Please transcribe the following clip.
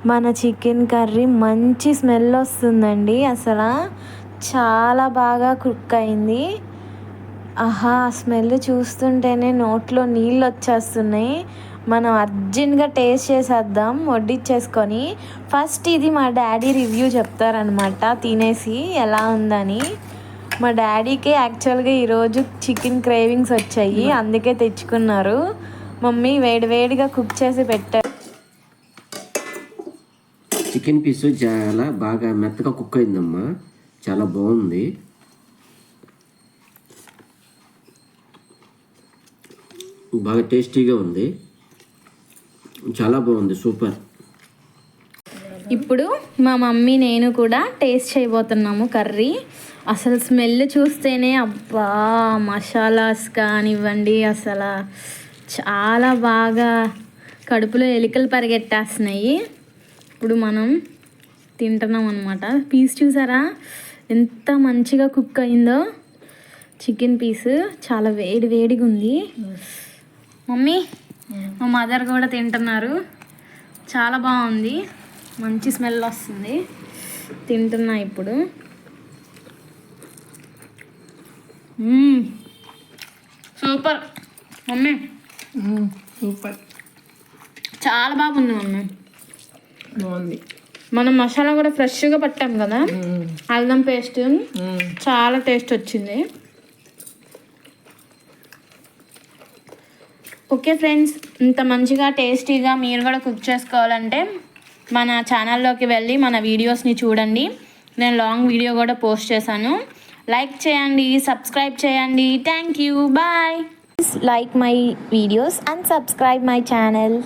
మన chicken curry మంచి smell వస్తుందండి. అసలు చాలా బాగా కుక్ అయింది. ఆహా, స్మెల్ చూస్తుంటేనే నోట్లో నీళ్ళు వచ్చేస్తున్నాయి. మనం అర్జెంట్గా టేస్ట్ చేసేద్దాం వడ్డిచ్చేసుకొని. ఫస్ట్ ఇది మా డాడీ రివ్యూ చెప్తారనమాట తినేసి ఎలా ఉందని. మా డాడీకి యాక్చువల్గా ఈరోజు చికెన్ క్రేవింగ్స్ వచ్చాయి, అందుకే తెచ్చుకున్నారు. మమ్మీ వేడివేడిగా కుక్ చేసి పెట్టారు. చికెన్ పీసు చాలా బాగా మెత్తగా కుక్ అయిందమ్మా, చాలా బాగుంది. బాగా టేస్టీగా ఉంది, చాలా బాగుంది, సూపర్. ఇప్పుడు మా మమ్మీ నేను కూడా టేస్ట్ చేయబోతున్నాము కర్రీ. అసలు స్మెల్ చూస్తేనే అబ్బా, మసాలాస్ కానివ్వండి అసలు చాలా బాగా కడుపులో ఎలికలు పరిగెట్టేస్తున్నాయి. ఇప్పుడు మనం తింటున్నాం అనమాట. పీస్ చూసారా ఎంత మంచిగా కుక్ అయిందో. చికెన్ పీస్ చాలా వేడి వేడిగా ఉంది. మమ్మీ, మా మదర్ కూడా తింటున్నారు. చాలా బాగుంది, మంచి స్మెల్ వస్తుంది. తింటున్నా ఇప్పుడు. సూపర్ మమ్మీ, సూపర్, చాలా బాగుంది మమ్మీ. బాగుంది. మనం మసాలా కూడా ఫ్రెష్గా పట్టాం కదా, అల్లం పేస్ట్, చాలా టేస్ట్ వచ్చింది. ఓకే ఫ్రెండ్స్, ఇంత మంచిగా టేస్టీగా మీరు కూడా కుక్ చేసుకోవాలంటే మన ఛానల్లోకి వెళ్ళి మన వీడియోస్ని చూడండి. నేను లాంగ్ వీడియో కూడా పోస్ట్ చేశాను. లైక్ చేయండి, సబ్స్క్రైబ్ చేయండి. Thank you, bye. Like my videos and subscribe my channel.